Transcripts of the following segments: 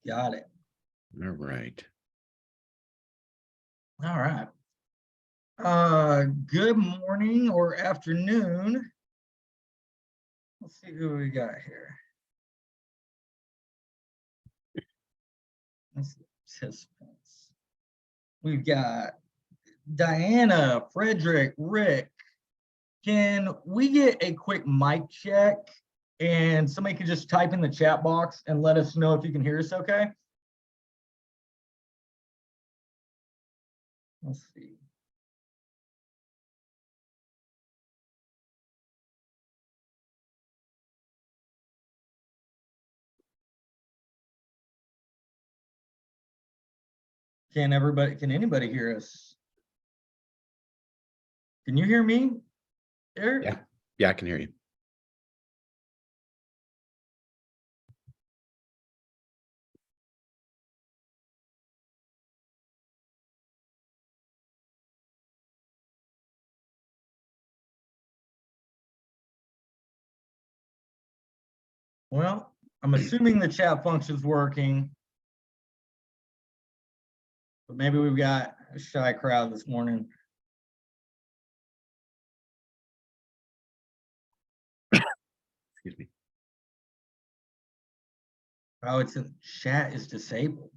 Got it. All right. All right. Good morning or afternoon. Let's see who we got here. Participants. We've got Diana, Frederick, Rick. Can we get a quick mic check? And somebody can just type in the chat box and let us know if you can hear us okay? Let's see. Can anybody hear us? Can you hear me, Eric? Yeah, I can hear you. Well, I'm assuming the chat function's working, but maybe we've got a shy crowd this morning. Excuse me. Oh, it's in chat is disabled.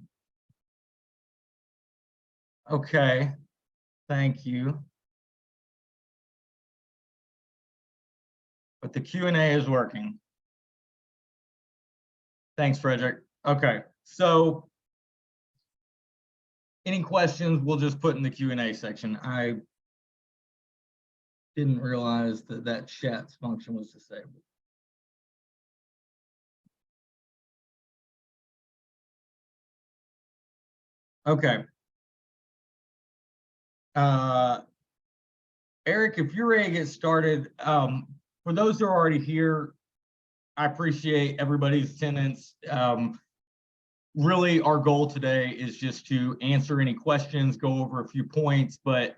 Okay, thank you. But the Q&A is working. Thanks, Frederick. Okay, so any questions we'll just put in the Q&A section. I didn't realize that that chat function was disabled. Okay. Eric, if you're ready to get started, for those who are already here, I appreciate everybody's attendance. Really, our goal today is just to answer any questions, go over a few points, but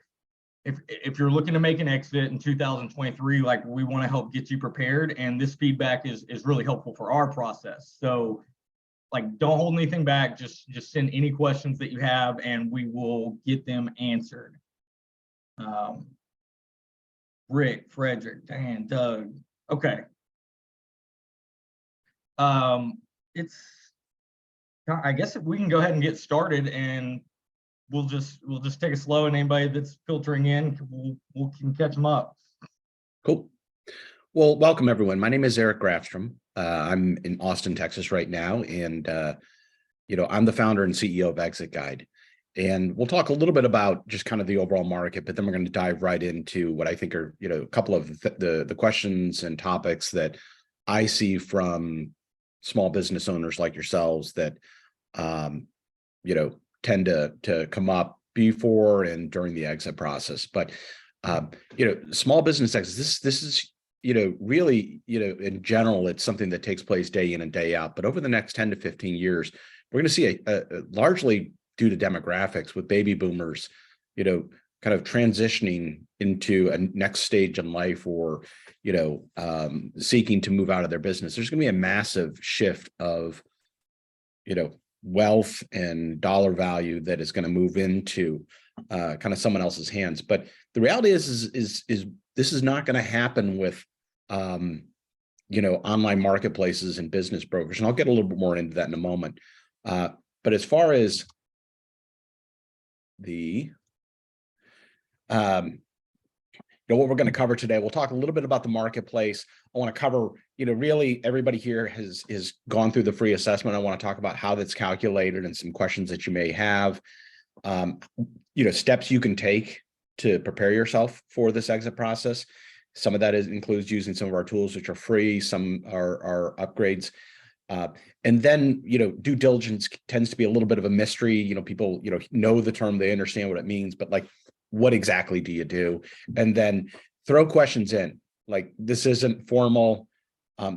if you're looking to make an exit in 2023, like we want to help get you prepared, and this feedback is really helpful for our process. So like, don't hold anything back, just send any questions that you have and we will get them answered. Rick, Frederick, Dan, Doug. Okay. I guess if we can go ahead and get started, and we'll just take it slow, and anybody that's filtering in, we can catch them up. Cool. Well, welcome everyone. My name is Eric Grafstrom. I'm in Austin, Texas right now, and I'm the founder and CEO of ExitGuide. And we'll talk a little bit about just kind of the overall market, but then we're going to dive right into what I think are, a couple of the questions and topics that I see from small business owners like yourselves that, tend to come up before and during the exit process. But, small business exits, this is, really, in general, it's something that takes place day in and day out. But over the next 10 to 15 years, we're going to see a largely due to demographics with baby boomers, kind of transitioning into a next stage in life, or, seeking to move out of their business. There's going to be a massive shift of, wealth and dollar value that is going to move into kind of someone else's hands. But the reality is this is not going to happen with, online marketplaces and business brokers. And I'll get a little bit more into that in a moment. But as far as what we're going to cover today, we'll talk a little bit about the marketplace. I want to cover, really everybody here has gone through the free assessment. I want to talk about how that's calculated and some questions that you may have, steps you can take to prepare yourself for this exit process. Some of that includes using some of our tools, which are free. Some are upgrades. And then, due diligence tends to be a little bit of a mystery. People, know the term, they understand what it means, but like, what exactly do you do? And then throw questions in. Like, this isn't formal.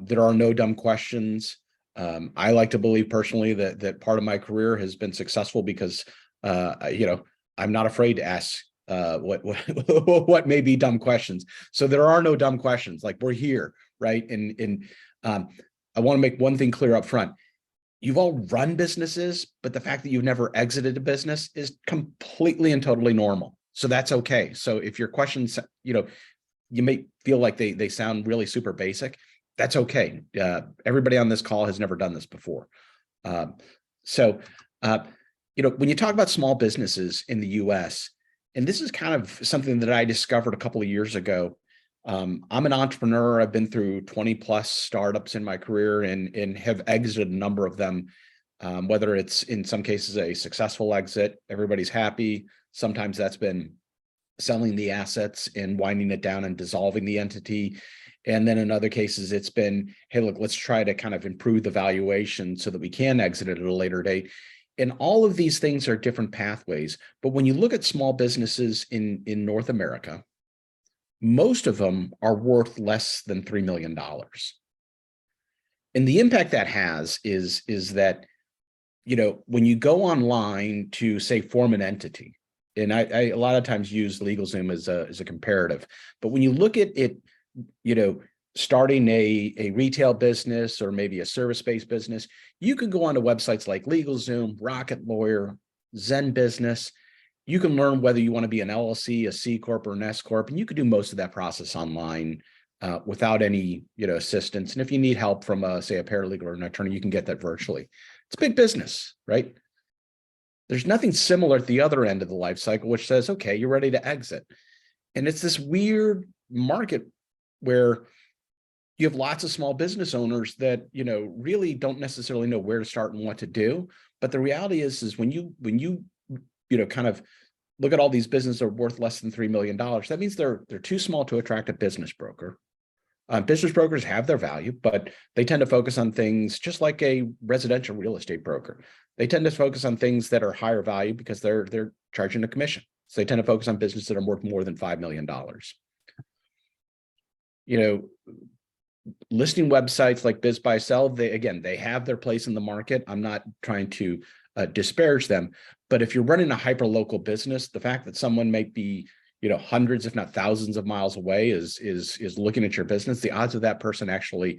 There are no dumb questions. I like to believe personally that part of my career has been successful because, I'm not afraid to ask what may be dumb questions. So there are no dumb questions. Like, we're here, right? And I want to make one thing clear up front. you've all run businesses, but the fact that you've never exited a business is completely and totally normal. So that's okay. So if your questions, you may feel like they sound really super basic, that's okay. Everybody on this call has never done this before. So when you talk about small businesses in the US, and this is kind of something that I discovered a couple of years ago. I'm an entrepreneur. I've been through 20 plus startups in my career and have exited a number of them, whether it's in some cases a successful exit, everybody's happy. Sometimes that's been selling the assets and winding it down and dissolving the entity. And then in other cases, it's been, hey, look, let's try to kind of improve the valuation so that we can exit it at a later date. And all of these things are different pathways. But when you look at small businesses in North America, most of them are worth less than $3 million. And the impact that has is that, when you go online to say form an entity, and I a lot of times use LegalZoom as a comparative, but when you look at it, starting a retail business or maybe a service-based business, you can go onto websites like LegalZoom, Rocket Lawyer, Zen Business. You can learn whether you want to be an LLC, a C Corp, or an S Corp, and you can do most of that process online without any assistance. And if you need help from say a paralegal or an attorney, you can get that virtually. It's big business, right? There's nothing similar at the other end of the life cycle, which says, okay, you're ready to exit. And it's this weird market where you have lots of small business owners that, really don't necessarily know where to start and what to do. But the reality is when you kind of look at all these businesses that are worth less than $3 million, that means they're too small to attract a business broker. Business brokers have their value, but they tend to focus on things just like a residential real estate broker. They tend to focus on things that are higher value because they're charging a commission. So they tend to focus on businesses that are worth more than $5 million. Listing websites like Biz Buy Sell, they have their place in the market. I'm not trying to disparage them, but if you're running a hyper local business, the fact that someone might be hundreds, if not thousands of miles away is looking at your business, the odds of that person actually,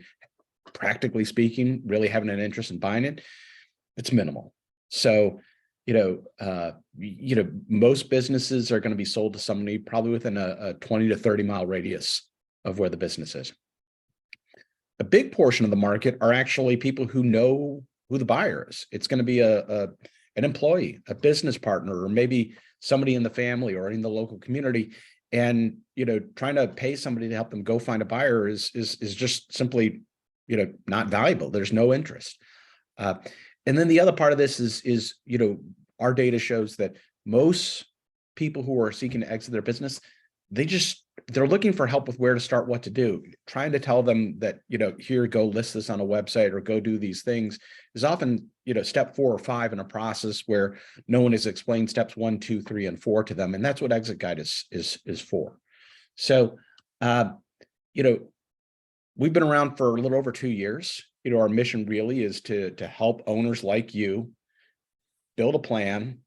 practically speaking, really having an interest in buying it, it's minimal. So most businesses are going to be sold to somebody probably within a 20 to 30 mile radius of where the business is. A big portion of the market are actually people who know who the buyer is. It's going to be an employee, a business partner, or maybe somebody in the family or in the local community. And, trying to pay somebody to help them go find a buyer is just simply, not valuable. There's no interest. And then the other part of this is our data shows that most people who are seeking to exit their business, they're looking for help with where to start, what to do. Trying to tell them that, here, go list this on a website or go do these things is often, step 4 or 5 in a process where no one has explained steps 1, 2, 3, and 4 to them. And that's what ExitGuide is for. So, we've been around for a little over 2 years. Our mission really is to help owners like you build a plan,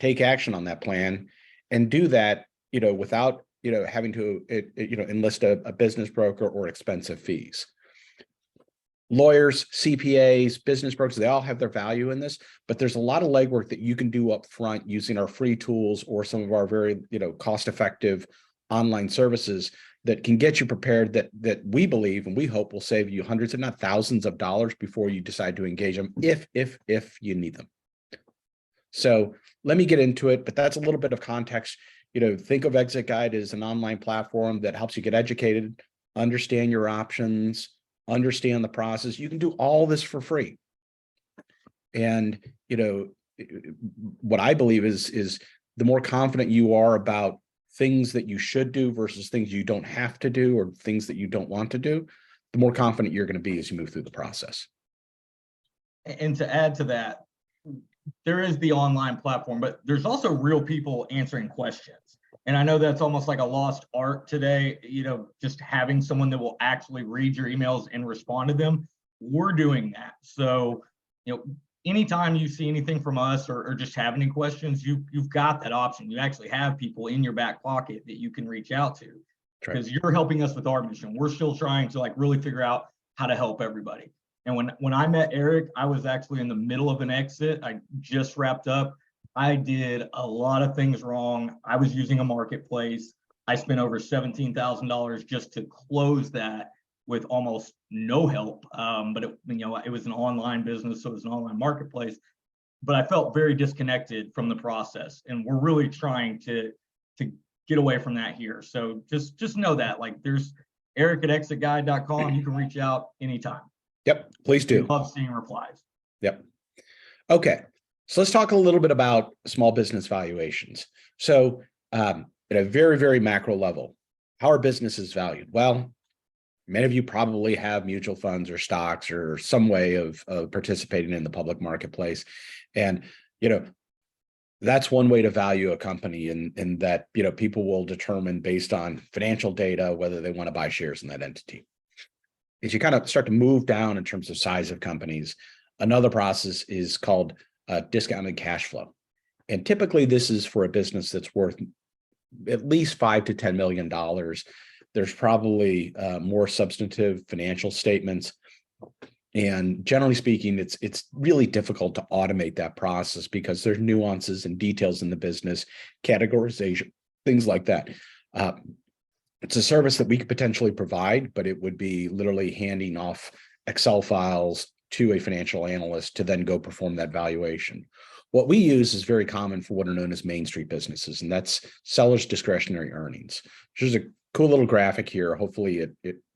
take action on that plan, and do that, without having to, enlist a business broker or expensive fees. Lawyers, CPAs, business brokers, they all have their value in this, but there's a lot of legwork that you can do up front using our free tools or some of our very, cost-effective online services that can get you prepared, that we believe and we hope will save you hundreds, if not thousands of dollars before you decide to engage them, if you need them. So let me get into it, but that's a little bit of context. Think of ExitGuide as an online platform that helps you get educated, understand your options, understand the process. You can do all this for free. And, what I believe is the more confident you are about things that you should do versus things you don't have to do or things that you don't want to do, the more confident you're going to be as you move through the process. And to add to that, there is the online platform, but there's also real people answering questions. And I know that's almost like a lost art today, just having someone that will actually read your emails and respond to them. We're doing that. So, anytime you see anything from us or just have any questions, you've got that option. You actually have people in your back pocket that you can reach out to, because you're helping us with our mission. We're still trying to really figure out how to help everybody. And when I met Eric, I was actually in the middle of an exit. I just wrapped up. I did a lot of things wrong. I was using a marketplace. I spent over $17,000 just to close that with almost no help. But it was an online business, so it was an online marketplace. But I felt very disconnected from the process, and we're really trying to get away from that here. So just know that, like, there's Eric at ExitGuide.com. You can reach out anytime. Yep, please do. We love seeing replies. Yep. Okay, so let's talk a little bit about small business valuations. So at a very, very macro level, how are businesses valued? Well, many of you probably have mutual funds or stocks or some way of participating in the public marketplace. And, that's one way to value a company, and that, people will determine based on financial data whether they want to buy shares in that entity. As you kind of start to move down in terms of size of companies, another process is called discounted cash flow. And typically this is for a business that's worth at least $5 to $10 million. There's probably more substantive financial statements. And generally speaking, it's really difficult to automate that process because there's nuances and details in the business, categorization, things like that. It's a service that we could potentially provide, but it would be literally handing off Excel files to a financial analyst to then go perform that valuation. What we use is very common for what are known as Main Street businesses, and that's sellers' discretionary earnings. There's a cool little graphic here. Hopefully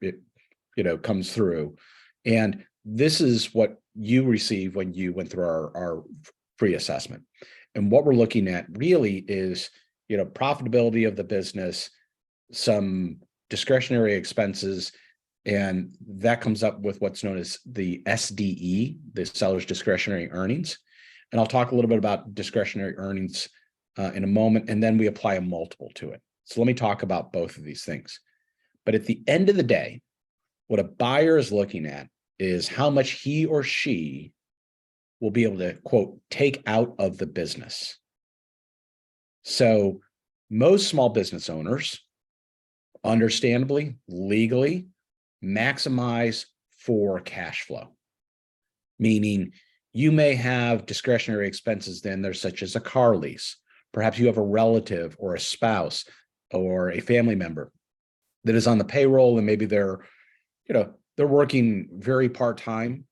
it comes through. And this is what you receive when you went through our free assessment. And what we're looking at really is, profitability of the business, some discretionary expenses, and that comes up with what's known as the SDE, the seller's discretionary earnings. And I'll talk a little bit about discretionary earnings in a moment, and then we apply a multiple to it. So let me talk about both of these things. But at the end of the day, what a buyer is looking at is how much he or she will be able to, quote, take out of the business. So most small business owners, understandably, legally, maximize for cash flow, meaning you may have discretionary expenses then there's such as a car lease. Perhaps you have a relative or a spouse or a family member that is on the payroll, and maybe they're working very part-time.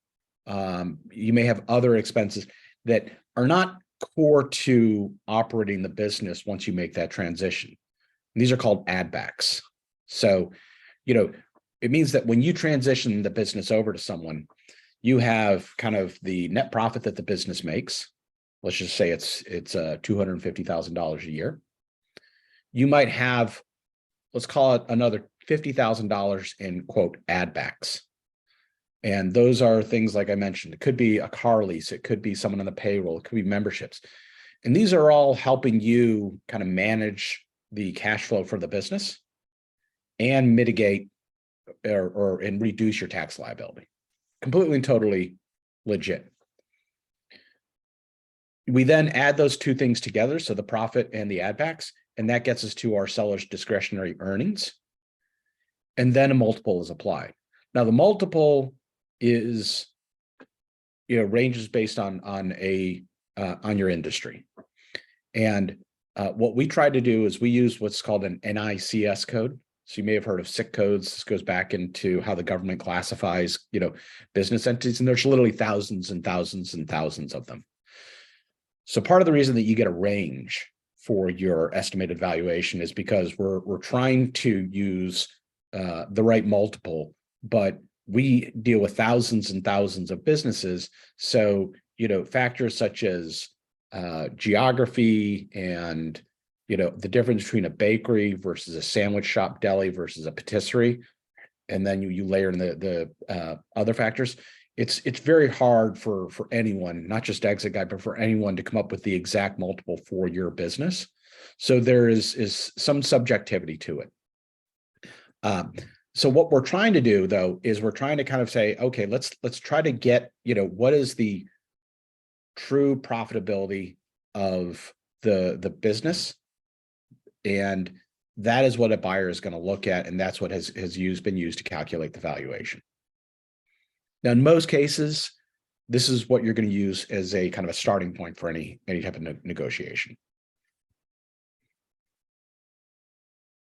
You may have other expenses that are not core to operating the business once you make that transition. And these are called add backs. So, it means that when you transition the business over to someone, you have kind of the net profit that the business makes. Let's just say it's $250,000 a year. You might have, let's call it another $50,000 in, quote, add backs. And those are things like I mentioned. It could be a car lease. It could be someone on the payroll. It could be memberships. And these are all helping you kind of manage the cash flow for the business and mitigate and reduce your tax liability. Completely and totally legit. We then add those two things together, so the profit and the add backs, and that gets us to our seller's discretionary earnings. And then a multiple is applied. Now the multiple is, ranges based on your industry. And what we try to do is we use what's called an NICS code. So you may have heard of SIC codes. This goes back into how the government classifies, business entities, and there's literally thousands and thousands and thousands of them. So part of the reason that you get a range for your estimated valuation is because we're trying to use the right multiple, but we deal with thousands and thousands of businesses. So, factors such as geography and, the difference between a bakery versus a sandwich shop deli versus a patisserie, and then you layer in the other factors. It's very hard for anyone, not just ExitGuide, but for anyone to come up with the exact multiple for your business. So there is some subjectivity to it. So what we're trying to do, though, is we're trying to kind of say, okay, let's try to get, what is the true profitability of the business, and that is what a buyer is going to look at, and that's what has been used to calculate the valuation. Now, in most cases, this is what you're going to use as a kind of a starting point for any type of negotiation.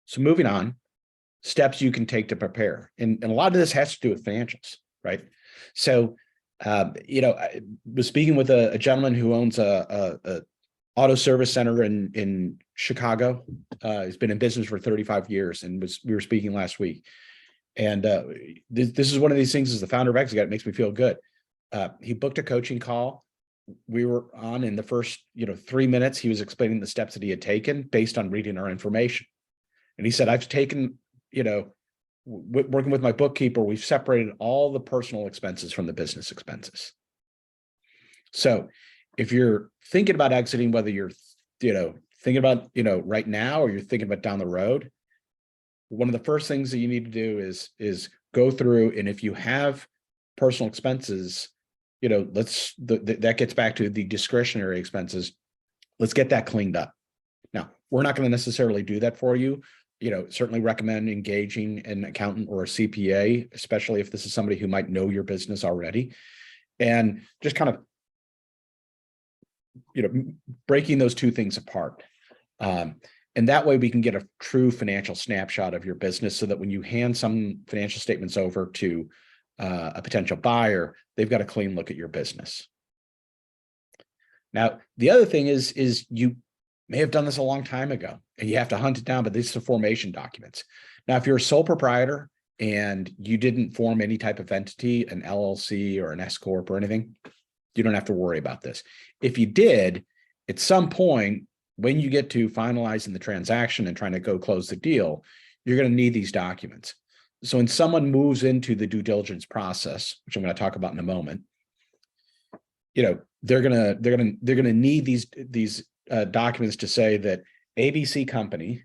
So moving on, steps you can take to prepare. And a lot of this has to do with financials, right? So, I was speaking with a gentleman who owns a auto service center in Chicago. He's been in business for 35 years, and we were speaking last week. And this is one of these things, as the founder of ExitGuide, it makes me feel good. He booked a coaching call. We were on in the first, 3 minutes. He was explaining the steps that he had taken based on reading our information. And he said, I've taken, working with my bookkeeper, we've separated all the personal expenses from the business expenses. So if you're thinking about exiting, whether you're, thinking about, right now, or you're thinking about down the road, one of the first things that you need to do is go through, and if you have personal expenses, that gets back to the discretionary expenses. Let's get that cleaned up. Now, we're not going to necessarily do that for you. Certainly recommend engaging an accountant or a CPA, especially if this is somebody who might know your business already, and just kind of, breaking those two things apart. And that way we can get a true financial snapshot of your business, so that when you hand some financial statements over to a potential buyer, they've got a clean look at your business. Now, the other thing is you may have done this a long time ago and you have to hunt it down, but these are formation documents. Now, if you're a sole proprietor and you didn't form any type of entity, an LLC or an S Corp or anything, you don't have to worry about this. If you did, at some point, when you get to finalizing the transaction and trying to go close the deal, you're going to need these documents. So when someone moves into the due diligence process, which I'm going to talk about in a moment, they're going to need these documents to say that ABC company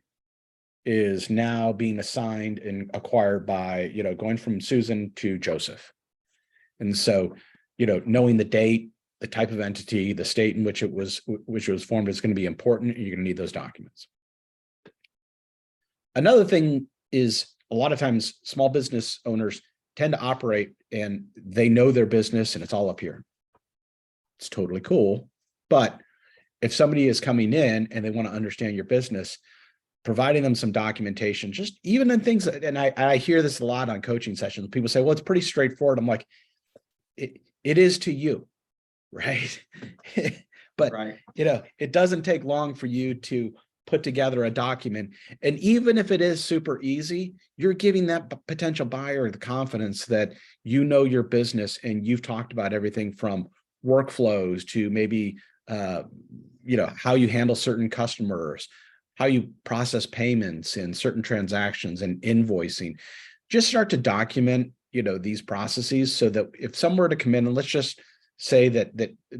is now being assigned and acquired by, going from Susan to Joseph. And so, knowing the date, the type of entity, the state in which it was formed is going to be important. And you're going to need those documents. Another thing is, a lot of times small business owners tend to operate and they know their business and it's all up here. It's totally cool. But if somebody is coming in and they want to understand your business, providing them some documentation, just even in things, and I hear this a lot on coaching sessions, people say, well, it's pretty straightforward. I'm like, it is to you, right? But, right. It doesn't take long for you to put together a document. And even if it is super easy, you're giving that potential buyer the confidence that you know your business and you've talked about everything from workflows to maybe, how you handle certain customers, how you process payments in certain transactions and invoicing. Just start to document, these processes, so that if someone were to come in, and let's just say that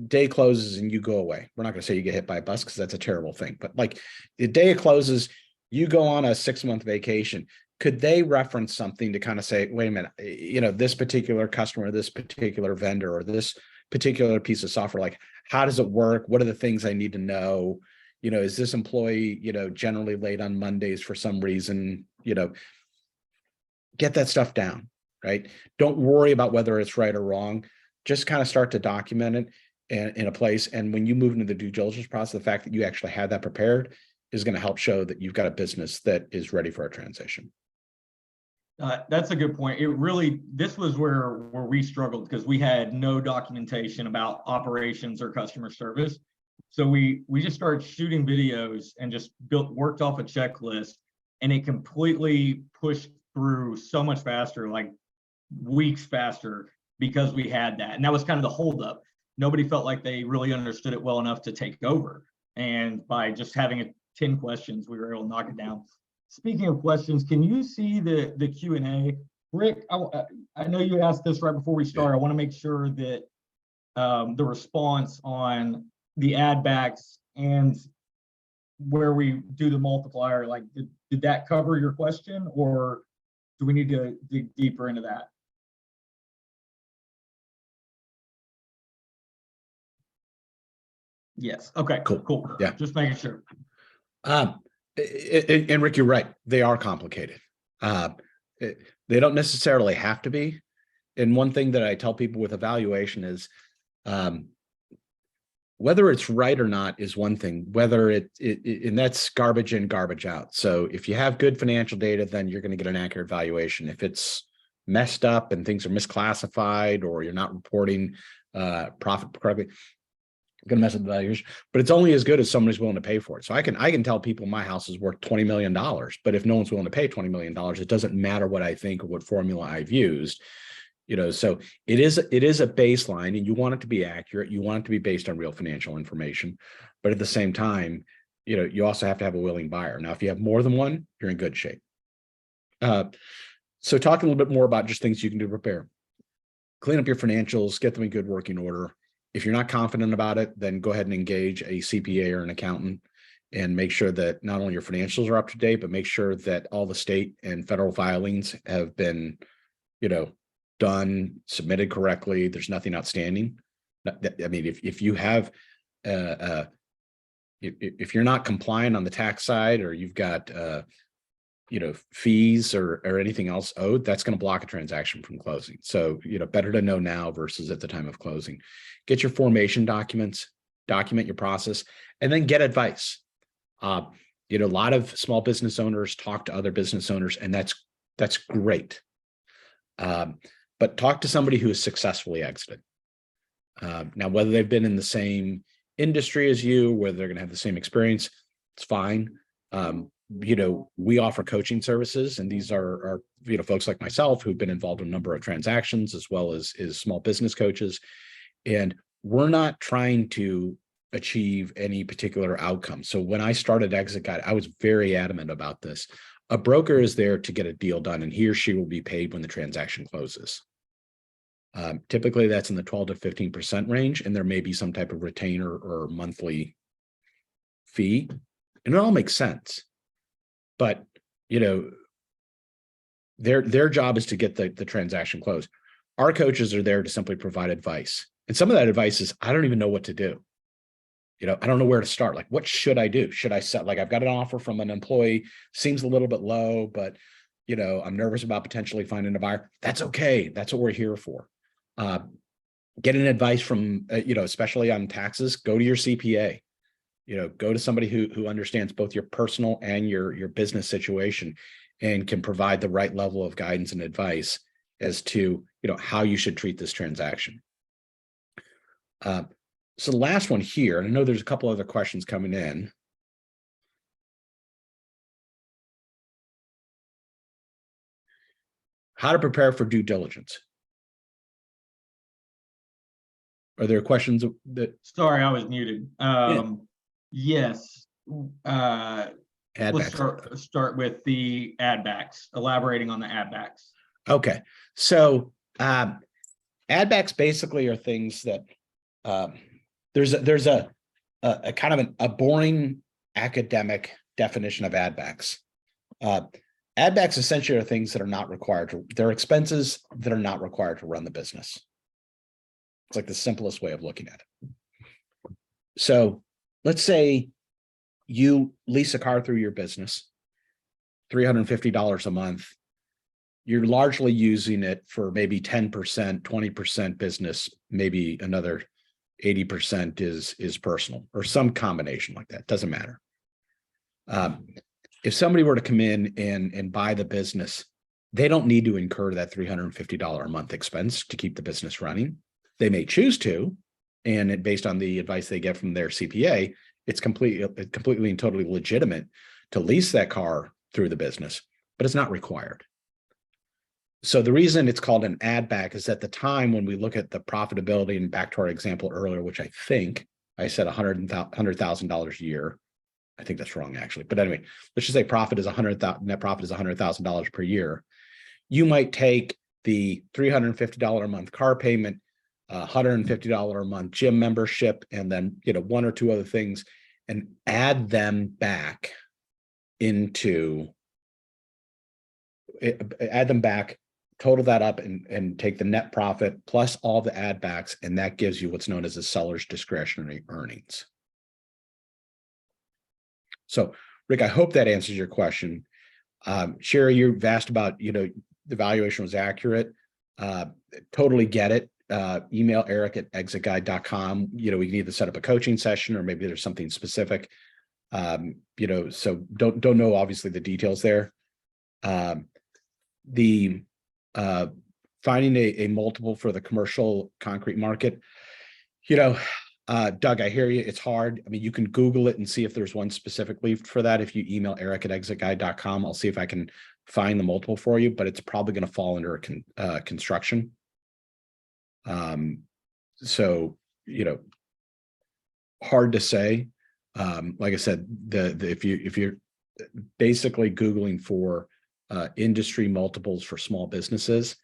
day closes and you go away. We're not going to say you get hit by a bus, because that's a terrible thing. But like the day it closes, you go on a 6-month vacation. Could they reference something to kind of say, wait a minute, this particular customer, this particular vendor, or this particular piece of software, like how does it work? What are the things I need to know? Is this employee, generally late on Mondays for some reason? Get that stuff down, right? Don't worry about whether it's right or wrong. Just kind of start to document it in a place. And when you move into the due diligence process, the fact that you actually had that prepared is going to help show that you've got a business that is ready for a transition. That's a good point. This was where we struggled, because we had no documentation about operations or customer service. So we just started shooting videos and just worked off a checklist, and it completely pushed through so much faster, like weeks faster, because we had that. And that was kind of the holdup. Nobody felt like they really understood it well enough to take over. And by just having 10 questions, we were able to knock it down. Speaking of questions, can you see the Q&A? Rick, I know you asked this right before we start. I want to make sure that the response on the add backs and where we do the multiplier, like did that cover your question, or do we need to dig deeper into that? Yes. Okay, cool. Yeah. Just making sure. And Rick, you're right. They are complicated. They don't necessarily have to be. And one thing that I tell people with evaluation is, whether it's right or not is one thing, whether and that's garbage in, garbage out. So if you have good financial data, then you're going to get an accurate valuation. If it's messed up and things are misclassified, or you're not reporting profit correctly, you're going to mess up the valuation. But it's only as good as somebody's willing to pay for it. So I can tell people my house is worth $20 million, but if no one's willing to pay $20 million, it doesn't matter what I think or what formula I've used. So it is a baseline, and you want it to be accurate. You want it to be based on real financial information, but at the same time, you also have to have a willing buyer. Now, if you have more than one, you're in good shape. So talking a little bit more about just things you can do to prepare. Clean up your financials, get them in good working order. If you're not confident about it, then go ahead and engage a CPA or an accountant and make sure that not only your financials are up to date, but make sure that all the state and federal filings have been, done, submitted correctly. There's nothing outstanding. I mean, if you have, if you're not compliant on the tax side, or you've got, fees or anything else owed, that's going to block a transaction from closing. So, better to know now versus at the time of closing. Get your formation documents, document your process, and then get advice. A lot of small business owners talk to other business owners, and that's great. But talk to somebody who has successfully exited. Now, whether they've been in the same industry as you, whether they're going to have the same experience, it's fine. We offer coaching services, and these are folks like myself who've been involved in a number of transactions, as well as small business coaches. And we're not trying to achieve any particular outcome. So when I started ExitGuide, I was very adamant about this. A broker is there to get a deal done, and he or she will be paid when the transaction closes. Typically, that's in the 12 to 15% range, and there may be some type of retainer or monthly fee, and it all makes sense. But their job is to get the transaction closed. Our coaches are there to simply provide advice, and some of that advice is, I don't even know what to do. I don't know where to start. Like, what should I do? Should I set, like, I've got an offer from an employee, seems a little bit low, but I'm nervous about potentially finding a buyer. That's okay. That's what we're here for. Getting advice from, especially on taxes, go to your CPA, go to somebody who understands both your personal and your business situation, and can provide the right level of guidance and advice as to, how you should treat this transaction. So the last one here, and I know there's a couple other questions coming in. How to prepare for due diligence. Are there questions that? Sorry, I was muted. Yes. Let's start with the add backs, elaborating on the add backs. Okay. So add backs basically are things that there's a kind of a boring academic definition of add backs. Add backs essentially are things that are not required they're expenses that are not required to run the business. It's like the simplest way of looking at it. So let's say you lease a car through your business, $350 a month. You're largely using it for maybe 10%, 20% business, maybe another 80% is personal, or some combination like that. Doesn't matter. If somebody were to come in and buy the business, they don't need to incur that $350 a month expense to keep the business running. They may choose to, and based on the advice they get from their CPA, it's completely and totally legitimate to lease that car through the business, but it's not required. So the reason it's called an add back is at the time when we look at the profitability, and back to our example earlier, which I think I said $100,000 a year. I think that's wrong actually, but anyway, let's just say net profit is $100,000 per year. You might take the $350 a month car payment, $150 a month gym membership, and then one or two other things, and add them back, total that up, and take the net profit plus all the add backs, and that gives you what's known as a seller's discretionary earnings. So, Rick, I hope that answers your question. Sherry, you've asked about, the valuation was accurate. Totally get it. Email Eric at exitguide.com. We can either set up a coaching session or maybe there's something specific. So don't know obviously the details there. The finding a multiple for the commercial concrete market. Doug, I hear you. It's hard. I mean, you can Google it and see if there's one specifically for that. If you email Eric at exitguide.com, I'll see if I can find the multiple for you, but it's probably going to fall under construction. So, hard to say. Like I said, if you're basically Googling for industry multiples for small businesses,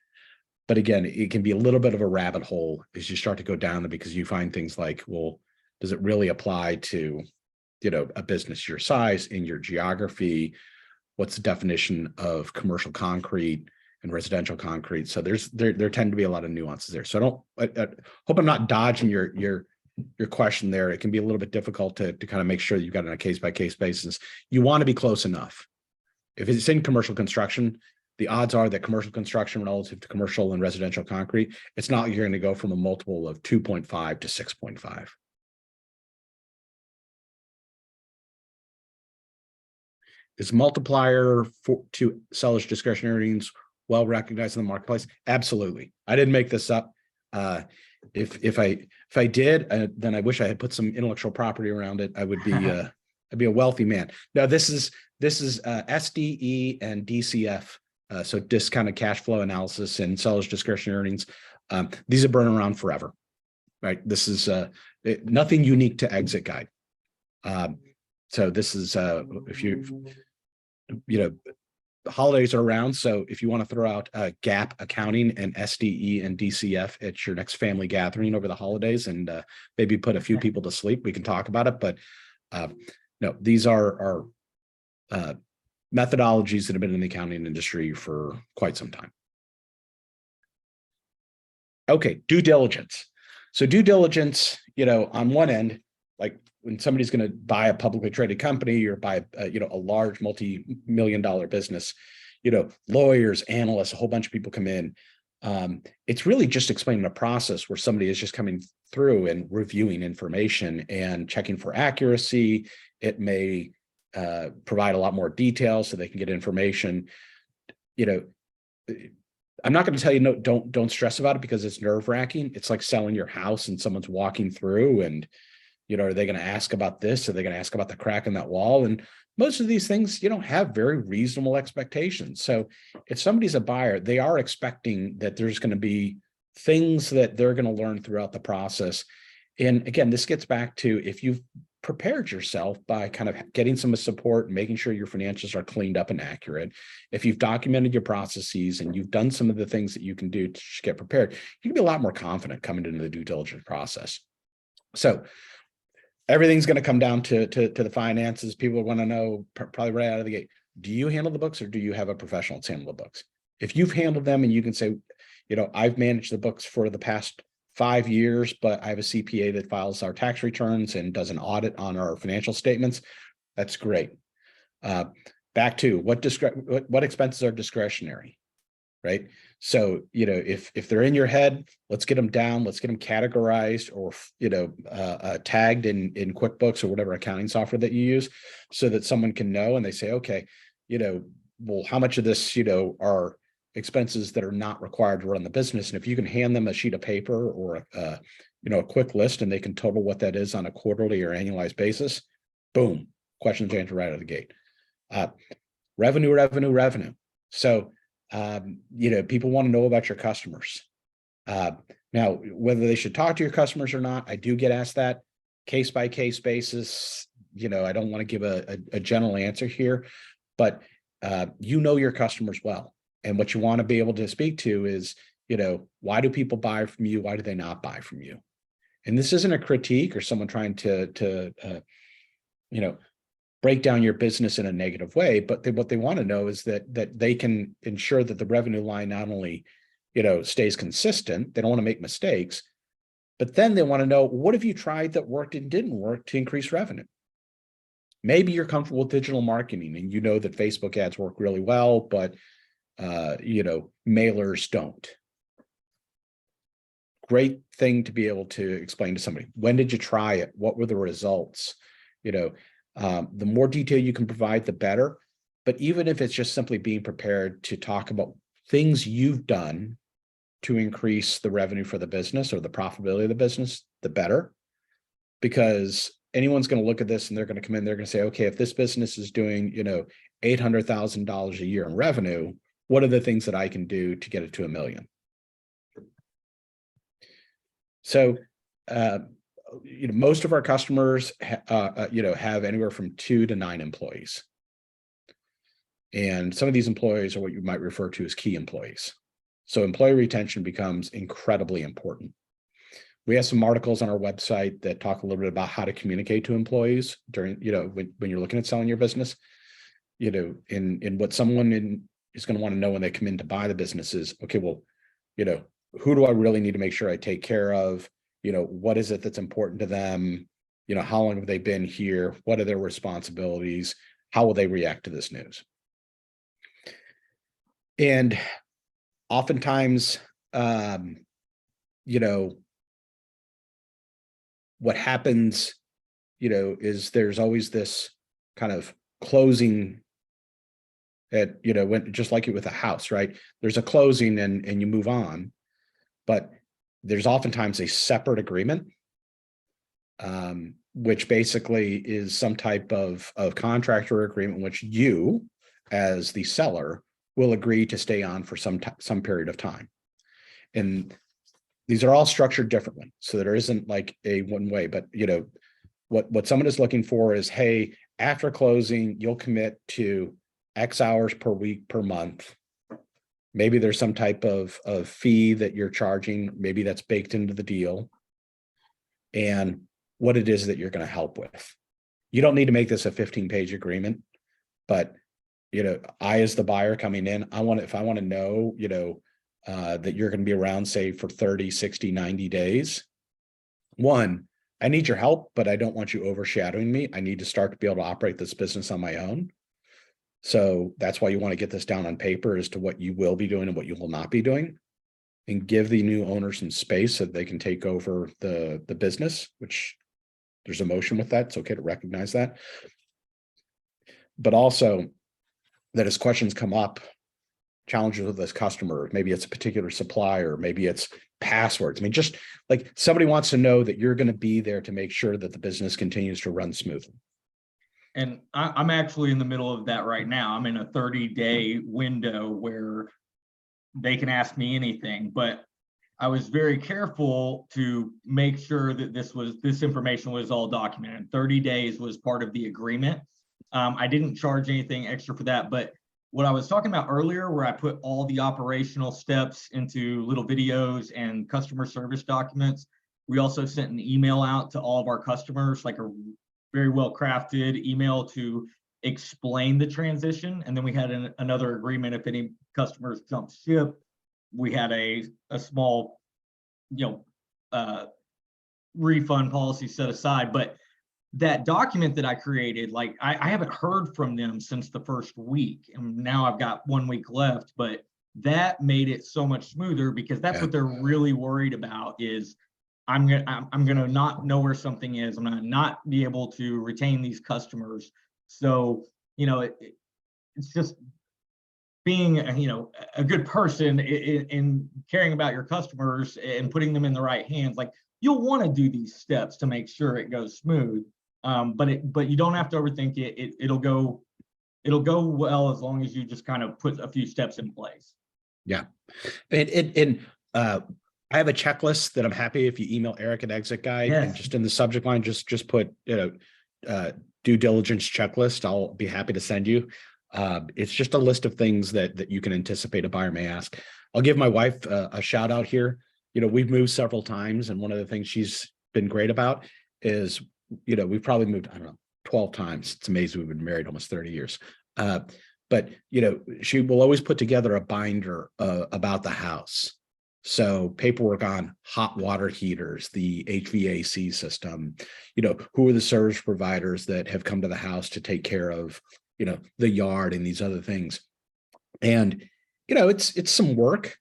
but again, it can be a little bit of a rabbit hole as you start to go down there, because you find things like, well, does it really apply to, a business your size in your geography? What's the definition of commercial concrete and residential concrete? So there tend to be a lot of nuances there. So I hope I'm not dodging your question there. It can be a little bit difficult to kind of make sure that you've got it on a case-by-case basis. You want to be close enough. If it's in commercial construction, the odds are that commercial construction relative to commercial and residential concrete, it's not like you're going to go from a multiple of 2.5 to 6.5. Is multiplier to sellers' discretionary earnings well recognized in the marketplace? Absolutely. I didn't make this up. If I did, then I wish I had put some intellectual property around it. I would be I'd be a wealthy man. Now this is SDE and DCF. So discounted cash flow analysis and sellers' discretionary earnings. These have been around forever, right? This is nothing unique to ExitGuide. So this is if the holidays are around. So if you want to throw out GAAP accounting and SDE and DCF at your next family gathering over the holidays and maybe put a few people to sleep, we can talk about it. But no, these are methodologies that have been in the accounting industry for quite some time. Okay, due diligence. So due diligence, on one end, like when somebody's going to buy a publicly traded company or buy a large multi-million-dollar business, lawyers, analysts, a whole bunch of people come in. It's really just explaining a process where somebody is just coming through and reviewing information and checking for accuracy. It may provide a lot more detail so they can get information. I'm not going to tell you, no, don't stress about it, because it's nerve-wracking. It's like selling your house and someone's walking through and, are they going to ask about this? Are they going to ask about the crack in that wall? And most of these things, have very reasonable expectations. So if somebody's a buyer, they are expecting that there's going to be things that they're going to learn throughout the process. And again, this gets back to, if you've prepared yourself by kind of getting some support and making sure your financials are cleaned up and accurate, if you've documented your processes and you've done some of the things that you can do to get prepared, you can be a lot more confident coming into the due diligence process. So everything's going to come down to the finances. People want to know probably right out of the gate, do you handle the books or do you have a professional that's handle the books? If you've handled them and you can say, I've managed the books for the past 5 years, but I have a CPA that files our tax returns and does an audit on our financial statements, that's great. Back to what expenses are discretionary, right? So, if they're in your head, let's get them down, let's get them categorized or, tagged in QuickBooks or whatever accounting software that you use, so that someone can know and they say, okay, well, how much of this, are expenses that are not required to run the business. And if you can hand them a sheet of paper or a quick list and they can total what that is on a quarterly or annualized basis, boom, questions answered right out of the gate. Revenue. So, people want to know about your customers. Now, whether they should talk to your customers or not, I do get asked that case by case basis. I don't want to give a general answer here, but your customers well. And what you want to be able to speak to is, why do people buy from you? Why do they not buy from you? And this isn't a critique or someone trying to break down your business in a negative way, but what they want to know is that they can ensure that the revenue line not only, stays consistent, they don't want to make mistakes, but then they want to know, what have you tried that worked and didn't work to increase revenue? Maybe you're comfortable with digital marketing and that Facebook ads work really well, but mailers don't. great thing to be able to explain to somebody. When did you try it? What were the results? The more detail you can provide, the better. But even if it's just simply being prepared to talk about things you've done to increase the revenue for the business or the profitability of the business, the better. Because anyone's going to look at this and they're going to come in, they're going to say, okay, if this business is doing, $800,000 a year in revenue, what are the things that I can do to get it to $1 million? So, most of our customers, have anywhere from 2 to 9 employees. And some of these employees are what you might refer to as key employees. So employee retention becomes incredibly important. We have some articles on our website that talk a little bit about how to communicate to employees during, when you're looking at selling your business, in what someone is going to want to know when they come in to buy the business is, okay, well, who do I really need to make sure I take care of? What is it that's important to them? How long have they been here? What are their responsibilities? How will they react to this news? And oftentimes, what happens, is there's always this kind of closing at, when just like it with a house, right? There's a closing and you move on, but there's oftentimes a separate agreement, which basically is some type of contract or agreement, which you as the seller will agree to stay on for some period of time. And these are all structured differently. So there isn't like a one way, but what someone is looking for is, hey, after closing, you'll commit to X hours per week, per month. Maybe there's some type of fee that you're charging. Maybe that's baked into the deal. And what it is that you're going to help with. You don't need to make this a 15-page agreement, but I, as the buyer coming in, if I want to know, that you're going to be around, say, for 30, 60, 90 days. One, I need your help, but I don't want you overshadowing me. I need to start to be able to operate this business on my own. So that's why you want to get this down on paper as to what you will be doing and what you will not be doing, and give the new owner some space so that they can take over the business, which there's emotion with that. It's okay to recognize that. But also that as questions come up, challenges with this customer, maybe it's a particular supplier, maybe it's passwords. I mean, just like somebody wants to know that you're going to be there to make sure that the business continues to run smoothly. And I'm actually in the middle of that right now. I'm in a 30-day window where they can ask me anything, but I was very careful to make sure that this information was all documented. 30 days was part of the agreement. I didn't charge anything extra for that, but what I was talking about earlier, where I put all the operational steps into little videos and customer service documents, we also sent an email out to all of our customers, like a very well crafted email to explain the transition. And then we had another agreement. If any customers jumped ship, we had a small, refund policy set aside. But that document that I created, like I haven't heard from them since the first week, and now I've got 1 week left, but that made it so much smoother, because that's what they're really worried about is I'm gonna not know where something is. I'm gonna not be able to retain these customers. So, it's just being, a good person in caring about your customers and putting them in the right hands. Like, you'll want to do these steps to make sure it goes smooth. But you don't have to overthink it. It'll go well as long as you just kind of put a few steps in place. Yeah. And I have a checklist that I'm happy if you email Eric at ExitGuide, Yes. and just in the subject line, just put, due diligence checklist. I'll be happy to send you. It's just a list of things that you can anticipate a buyer may ask. I'll give my wife a shout out here. We've moved several times, and one of the things she's been great about is, we've probably moved, 12 times. It's amazing. We've been married almost 30 years. But she will always put together a binder about the house. So paperwork on hot water heaters, the HVAC system, who are the service providers that have come to the house to take care of, the yard and these other things. And, it's some work,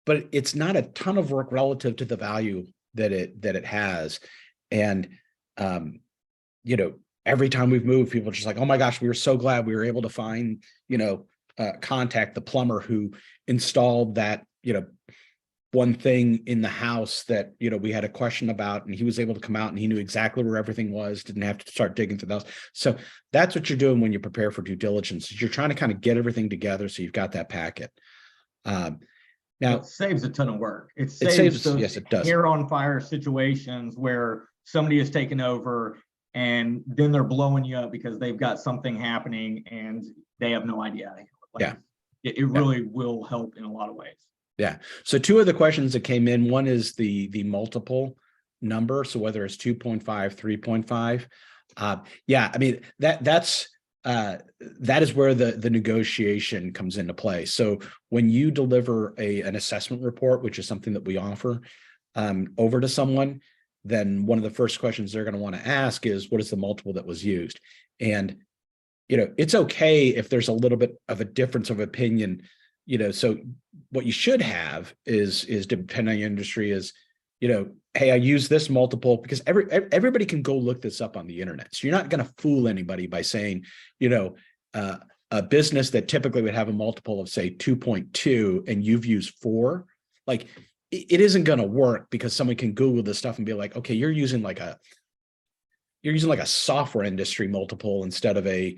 but it's not a ton of work relative to the value that it has. And you know, every time we've moved, people are just like, oh my gosh, we were so glad we were able to find, contact the plumber who installed that, one thing in the house that, we had a question about, and he was able to come out and he knew exactly where everything was, didn't have to start digging through the house. So that's what you're doing when you prepare for due diligence, is you're trying to kind of get everything together so you've got that packet. Now, it saves a ton of work. It saves, saves those yes, it does. hair on fire situations where somebody is taken over and then they're blowing you up because they've got something happening and they have no idea how to handle it. Like, yeah, it really will help in a lot of ways. Yeah. So two of the questions that came in, one is the multiple number. So whether it's 2.5, 3.5. Yeah, I mean, that is where the negotiation comes into play. So when you deliver an assessment report, which is something that we offer over to someone, then one of the first questions they're going to want to ask is, what is the multiple that was used? And, it's okay if there's a little bit of a difference of opinion, so what you should have is depending on your industry is, hey, I use this multiple because everybody can go look this up on the internet. So you're not going to fool anybody by saying, a business that typically would have a multiple of say 2.2 and you've used 4, like it isn't going to work, because someone can Google this stuff and be like, okay, you're using like a software industry multiple instead of a,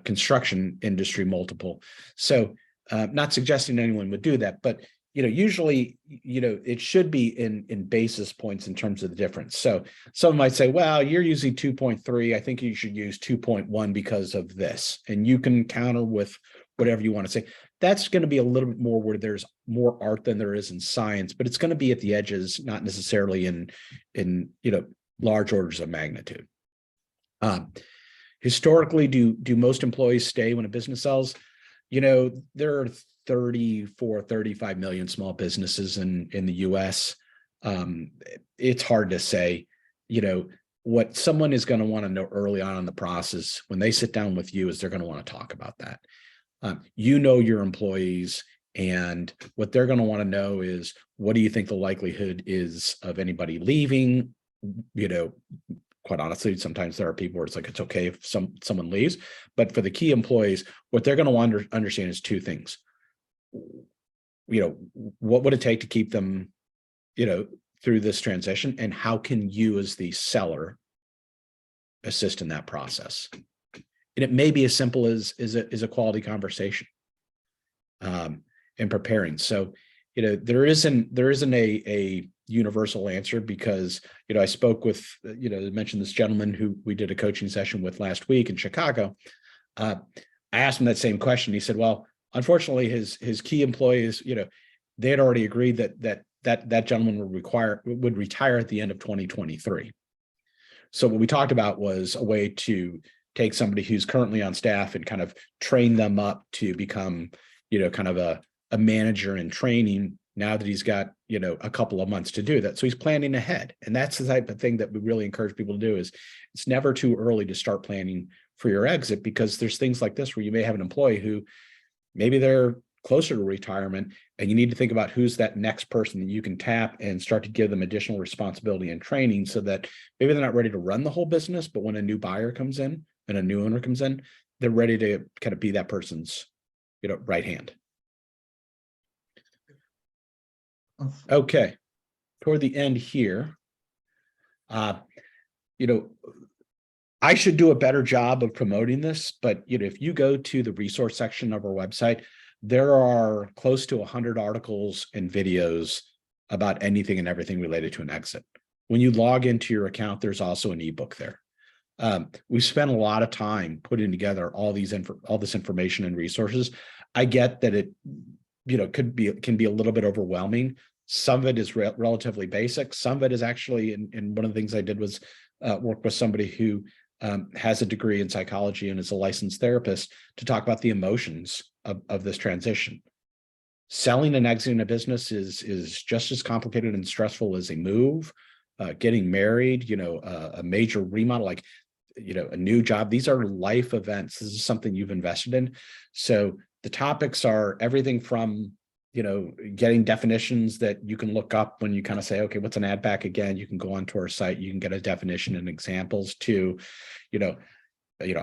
construction industry multiple. So not suggesting anyone would do that, but usually, it should be in basis points in terms of the difference. So someone might say, well, you're using 2.3. I think you should use 2.1 because of this. And you can counter with whatever you want to say. That's going to be a little bit more where there's more art than there is in science, but it's going to be at the edges, not necessarily in large orders of magnitude. Historically, do most employees stay when a business sells? There are 34, 35 million small businesses in the US. It's hard to say, what someone is going to want to know early on in the process when they sit down with you is they're going to want to talk about that. Your employees, and what they're going to want to know is, what do you think the likelihood is of anybody leaving? Quite honestly, sometimes there are people where it's like, it's okay if someone leaves, but for the key employees, what they're going to want to understand is two things. What would it take to keep them, through this transition, and how can you as the seller assist in that process? And it may be as simple as a quality conversation in preparing. So, there isn't a universal answer, because, I spoke with, I mentioned this gentleman who we did a coaching session with last week in Chicago. I asked him that same question. He said, well, unfortunately, his key employees, they had already agreed that gentleman would retire at the end of 2023. So what we talked about was a way to take somebody who's currently on staff and kind of train them up to become, kind of a manager in training, now that he's got, a couple of months to do that. So he's planning ahead. And that's the type of thing that we really encourage people to do. Is it's never too early to start planning for your exit, because there's things like this where you may have an employee who maybe they're closer to retirement, and you need to think about who's that next person that you can tap and start to give them additional responsibility and training, so that maybe they're not ready to run the whole business, but when a new buyer comes in and a new owner comes in, they're ready to kind of be that person's, right hand. Okay, toward the end here, I should do a better job of promoting this, but if you go to the resource section of our website, there are close to 100 articles and videos about anything and everything related to an exit. When you log into your account, there's also an ebook there. We've spent a lot of time putting together all this information and resources. I get that it can be a little bit overwhelming. Some of it is relatively basic. Some of it is actually, and one of the things I did was work with somebody who has a degree in psychology and is a licensed therapist to talk about the emotions of this transition. Selling and exiting a business is just as complicated and stressful as a move, getting married, a major remodel, like, a new job. These are life events. This is something you've invested in. So the topics are everything from, getting definitions that you can look up when you kind of say, okay, what's an add back again? You can go onto our site, you can get a definition and examples to,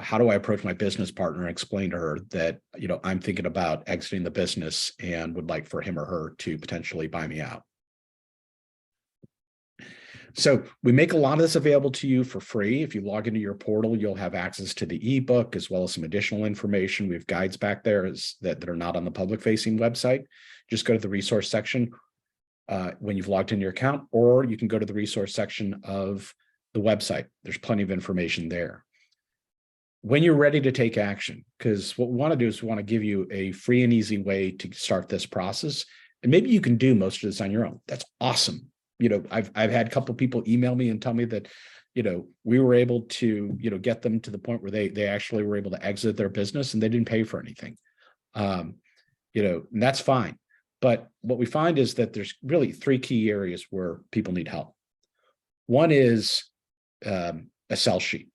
how do I approach my business partner and explain to her that, I'm thinking about exiting the business and would like for him or her to potentially buy me out. So we make a lot of this available to you for free. If you log into your portal, you'll have access to the ebook as well as some additional information. We have guides back there that are not on the public facing website. Just go to the resource section when you've logged into your account, or you can go to the resource section of the website. There's plenty of information there. When you're ready to take action, because what we want to do is we want to give you a free and easy way to start this process. And maybe you can do most of this on your own. That's awesome. I've had a couple of people email me and tell me that, we were able to, get them to the point where they actually were able to exit their business and they didn't pay for anything. And that's fine. But what we find is that there's really three key areas where people need help. One is a sell sheet.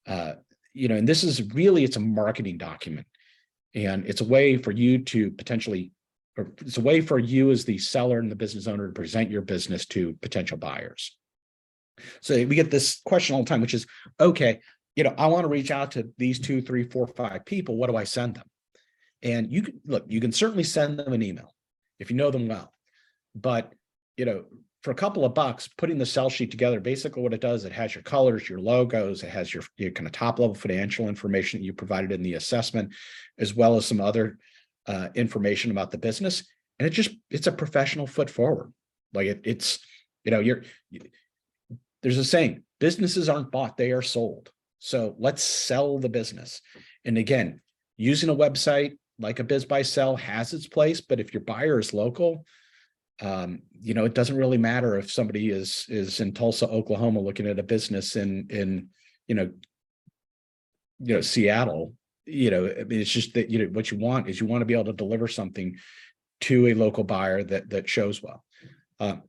And this is really, it's a marketing document, and it's a way for you to potentially, or it's a way for you as the seller and the business owner to present your business to potential buyers. So we get this question all the time, which is, okay, I want to reach out to these 2, 3, 4, 5 people. What do I send them? And you can certainly send them an email if you know them well, but, for a couple of bucks, putting the sell sheet together, basically what it does, it has your colors, your logos, it has your kind of top level financial information that you provided in the assessment, as well as some other information about the business. And it's a professional foot forward. Like there's a saying, businesses aren't bought, they are sold. So let's sell the business. And again, using a website like a Biz Buy Sell has its place, but if your buyer is local, it doesn't really matter if somebody is in Tulsa, Oklahoma, looking at a business in Seattle. It's just that, what you want is you want to be able to deliver something to a local buyer that shows well.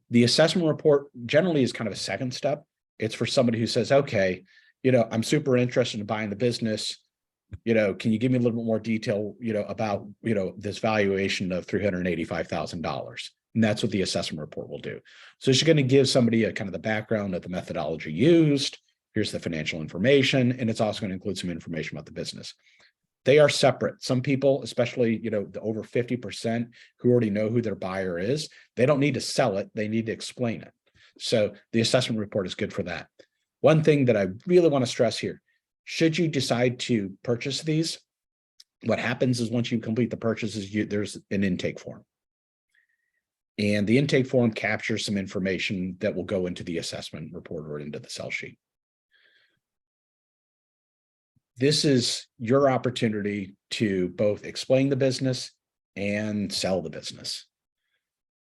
The assessment report generally is kind of a second step. It's for somebody who says, okay, I'm super interested in buying the business. Can you give me a little bit more detail, about, this valuation of $385,000? And that's what the assessment report will do. So it's going to give somebody a kind of the background of the methodology used. Here's the financial information, and it's also going to include some information about the business. They are separate. Some people, especially, the over 50% who already know who their buyer is, they don't need to sell it. They need to explain it. So the assessment report is good for that. One thing that I really want to stress here, should you decide to purchase these, what happens is once you complete the purchases, there's an intake form. And the intake form captures some information that will go into the assessment report or into the sell sheet. This is your opportunity to both explain the business and sell the business.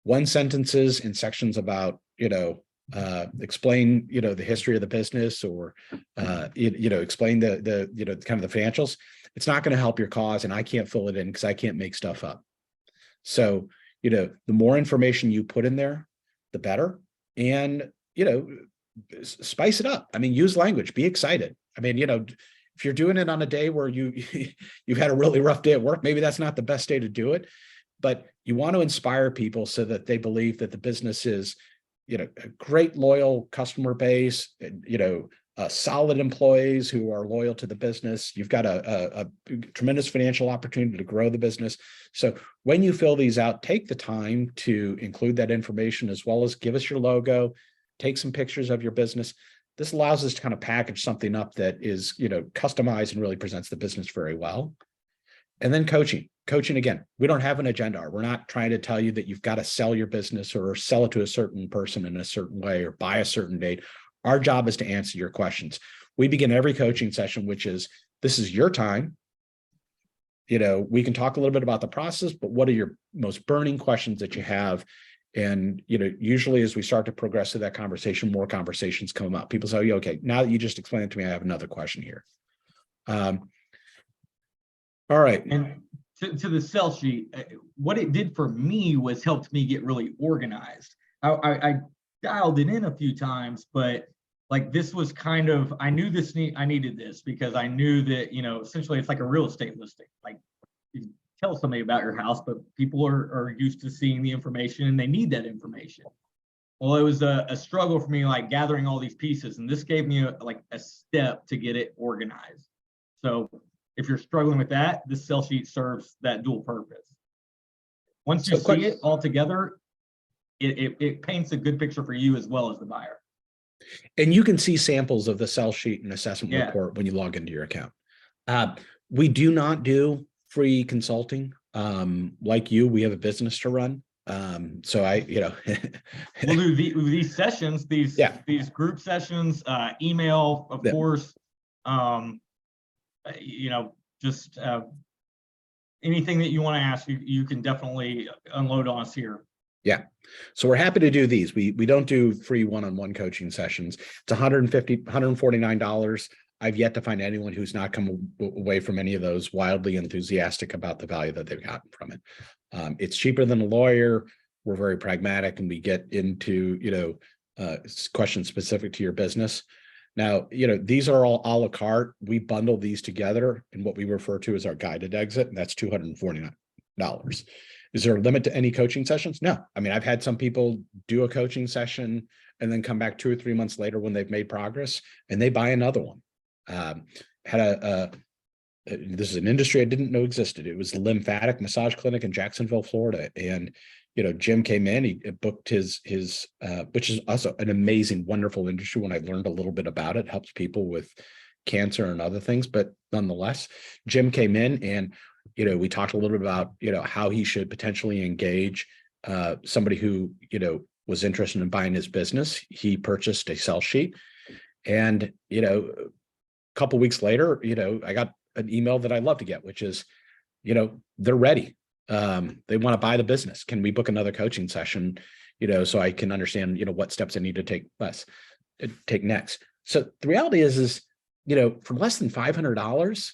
One sentences in sections about, explain, the history of the business, or, explain the kind of the financials. It's not going to help your cause, and I can't fill it in because I can't make stuff up. So, the more information you put in there, the better. And, spice it up. I mean, use language, be excited. I mean, if you're doing it on a day where you've had a really rough day at work, maybe that's not the best day to do it, but you want to inspire people so that they believe that the business is, a great loyal customer base, solid employees who are loyal to the business. You've got a tremendous financial opportunity to grow the business. So when you fill these out, take the time to include that information, as well as give us your logo, take some pictures of your business. This allows us to kind of package something up that is, customized and really presents the business very well. And then coaching. Coaching, again, we don't have an agenda. We're not trying to tell you that you've got to sell your business or sell it to a certain person in a certain way or by a certain date. Our job is to answer your questions. We begin every coaching session, which is, this is your time. We can talk a little bit about the process, but what are your most burning questions that you have? And, usually as we start to progress through that conversation, more conversations come up. People say, okay, now that you just explained it to me, I have another question here. All right. And to the sell sheet, what it did for me was helped me get really organized. I dialed it in a few times, but like this was kind of, I knew I needed this because I knew that, essentially it's like a real estate listing. Like tell somebody about your house, but people are used to seeing the information and they need that information. Well, it was a struggle for me, like gathering all these pieces, and this gave me a step to get it organized. So if you're struggling with that, this sell sheet serves that dual purpose. Once you see it all together, it paints a good picture for you as well as the buyer. And you can see samples of the sell sheet and assessment report when you log into your account. We do not do free consulting. Like you, we have a business to run. So we'll do these sessions, these group sessions, email, of course, just anything that you want to ask, you can definitely unload on us here. Yeah. So we're happy to do these. We don't do free one-on-one coaching sessions. It's $149. I've yet to find anyone who's not come away from any of those wildly enthusiastic about the value that they've gotten from it. It's cheaper than a lawyer. We're very pragmatic, and we get into, questions specific to your business. Now, these are all a la carte. We bundle these together in what we refer to as our guided exit, and that's $249. Is there a limit to any coaching sessions? No. I mean, I've had some people do a coaching session and then come back 2 or 3 months later when they've made progress and they buy another one. This is an industry I didn't know existed. It was the lymphatic massage clinic in Jacksonville, Florida. And, Jim came in, he booked his which is also an amazing, wonderful industry. When I learned a little bit about it, helps people with cancer and other things, but nonetheless, Jim came in and, we talked a little bit about, how he should potentially engage somebody who, was interested in buying his business. He purchased a sell sheet, and, a couple of weeks later, I got an email that I love to get, which is, they're ready. They want to buy the business. Can we book another coaching session, so I can understand, what steps I need to take next. So the reality is, for less than $500,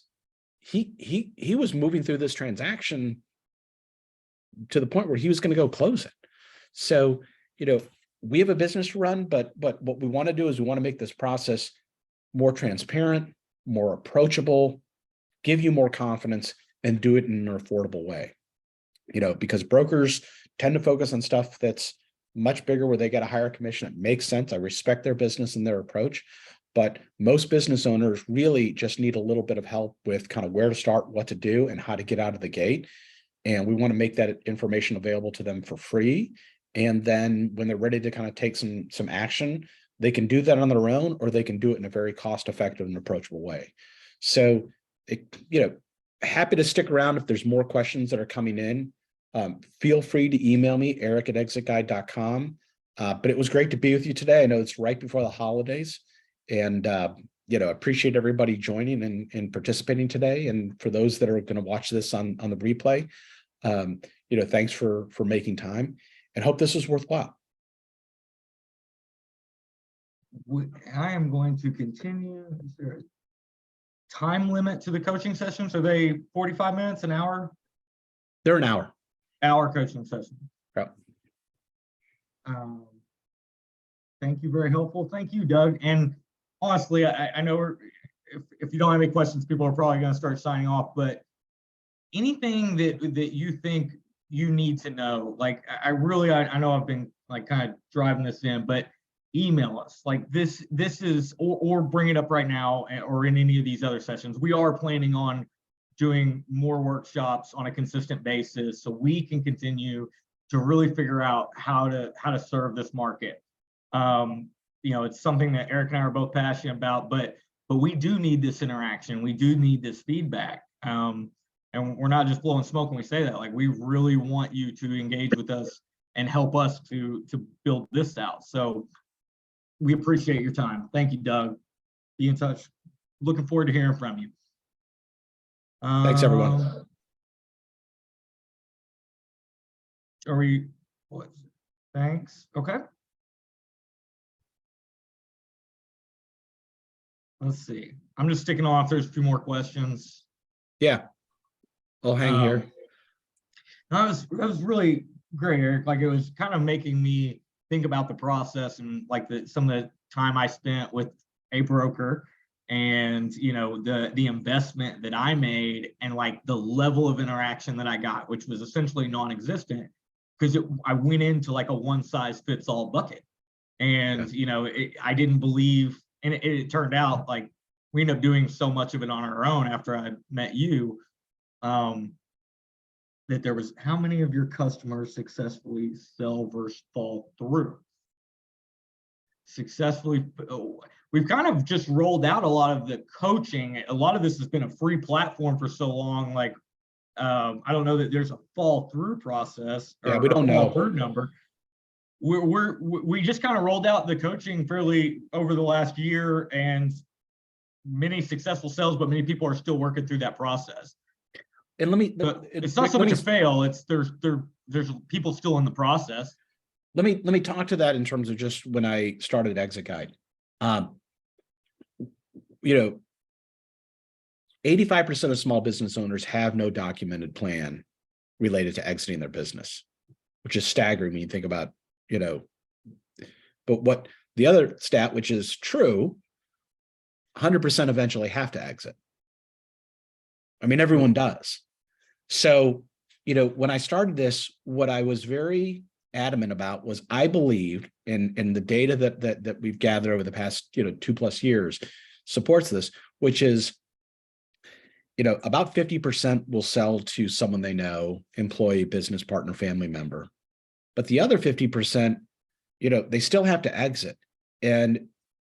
he was moving through this transaction to the point where he was going to go close it. So, we have a business to run, but what we want to do is we want to make this process more transparent, more approachable, give you more confidence, and do it in an affordable way. Because brokers tend to focus on stuff that's much bigger, where they get a higher commission. It makes sense. I respect their business and their approach. But most business owners really just need a little bit of help with kind of where to start, what to do, and how to get out of the gate. And we want to make that information available to them for free. And then when they're ready to kind of take some action, they can do that on their own, or they can do it in a very cost-effective and approachable way. So, happy to stick around if there's more questions that are coming in. Feel free to email me, eric@exitguide.com. But it was great to be with you today. I know it's right before the holidays. And, appreciate everybody joining and participating today. And for those that are going to watch this on the replay, thanks for making time, and hope this was worthwhile. I am going to continue. Is there a time limit to the coaching sessions? Are they 45 minutes, an hour? They're an hour. Hour coaching session. Yep. Thank you. Very helpful. Thank you, Doug. And honestly, I know if you don't have any questions, people are probably going to start signing off, but anything that you think you need to know, like I know I've been like kind of driving this in, but email us like this is, or bring it up right now, or in any of these other sessions. We are planning on doing more workshops on a consistent basis, so we can continue to really figure out how to serve this market. It's something that Eric and I are both passionate about, but we do need this interaction. We do need this feedback. And we're not just blowing smoke when we say that. Like, we really want you to engage with us and help us to build this out. So we appreciate your time. Thank you, Doug. Be in touch. Looking forward to hearing from you. Thanks, everyone. Thanks. Okay. Let's see. I'm just sticking off. There's a few more questions. Yeah. I'll hang here. That was really great, Eric. Like, it was kind of making me think about the process and like some of the time I spent with a broker and the investment that I made and like the level of interaction that I got, which was essentially non-existent, because I went into like a one size fits all bucket. And I didn't believe, and it turned out like we ended up doing so much of it on our own after I met you, that there was, how many of your customers successfully sell versus fall through? Successfully, we've kind of just rolled out a lot of the coaching. A lot of this has been a free platform for so long. Like, I don't know that there's a fall through process. Yeah, we don't know. Fall through number. We just kind of rolled out the coaching fairly over the last year, and many successful sales, but many people are still working through that process. And it's not so much a fail. It's there's people still in the process. Let me talk to that in terms of just when I started ExitGuide. 85% of small business owners have no documented plan related to exiting their business, which is staggering when you think about, but what the other stat, which is true, 100% eventually have to exit. I mean, everyone does. So, when I started this, what I was very adamant about was I believed in the data that we've gathered over the past 2+ years supports this, which is about 50% will sell to someone they know, employee, business partner, family member, but the other 50%, they still have to exit. And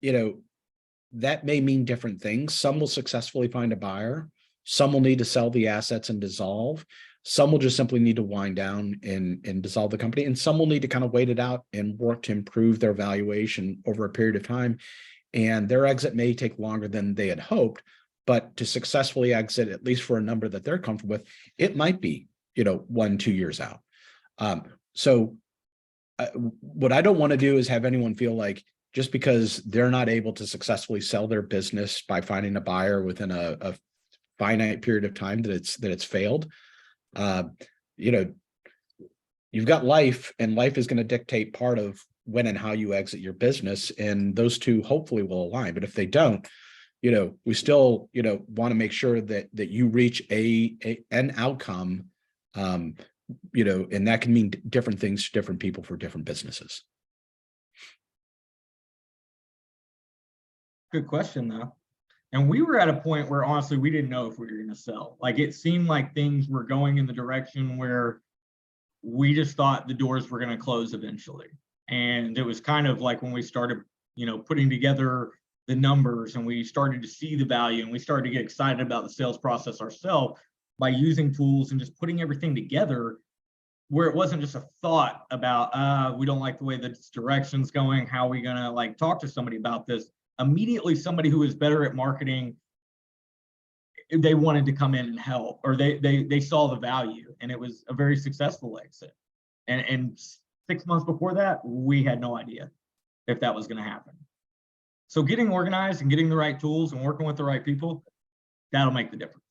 that may mean different things. Some will successfully find a buyer, some will need to sell the assets and dissolve. Some will just simply need to wind down and dissolve the company. And some will need to kind of wait it out and work to improve their valuation over a period of time. And their exit may take longer than they had hoped, but to successfully exit, at least for a number that they're comfortable with, it might be, 1-2 years out. What I don't want to do is have anyone feel like just because they're not able to successfully sell their business by finding a buyer within a finite period of time that it's failed. You've got life, and life is going to dictate part of when and how you exit your business, and those two hopefully will align. But if they don't, we still, want to make sure that you reach an outcome, and that can mean different things to different people for different businesses. Good question, though. And we were at a point where honestly, we didn't know if we were going to sell. Like, it seemed like things were going in the direction where we just thought the doors were going to close eventually. And it was kind of like when we started, putting together the numbers, and we started to see the value, and we started to get excited about the sales process ourselves by using tools and just putting everything together, where it wasn't just a thought about, we don't like the way this direction's going. How are we going to like talk to somebody about this? Immediately, somebody who is better at marketing, they wanted to come in and help, or they saw the value, and it was a very successful exit. And 6 months before that, we had no idea if that was going to happen. So getting organized and getting the right tools and working with the right people, that'll make the difference.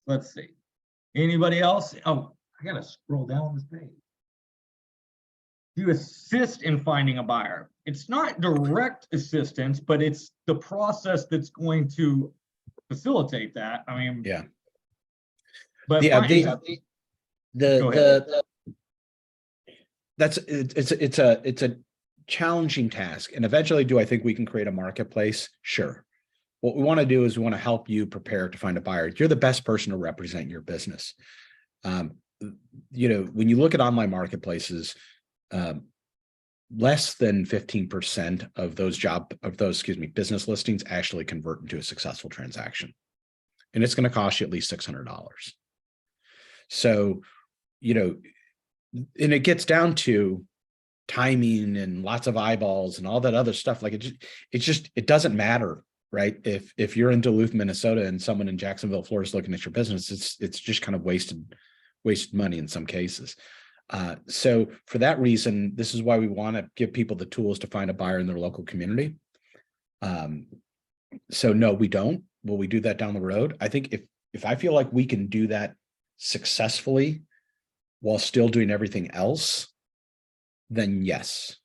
Let's see. Anybody else? Oh, I got to scroll down this page. You assist in finding a buyer. It's not direct assistance, but it's the process that's going to facilitate that. I mean, yeah. But yeah, it's a challenging task. And eventually, do I think we can create a marketplace? Sure. What we want to do is we want to help you prepare to find a buyer. You're the best person to represent your business. When you look at online marketplaces, less than 15% of those business listings actually convert into a successful transaction. And it's going to cost you at least $600. So, and it gets down to timing and lots of eyeballs and all that other stuff. Like it doesn't matter, right? If you're in Duluth, Minnesota, and someone in Jacksonville, Florida is looking at your business, it's just kind of wasted money in some cases. So for that reason, this is why we want to give people the tools to find a buyer in their local community. So no, we don't. Will we do that down the road? I think if I feel like we can do that successfully while still doing everything else, then yes.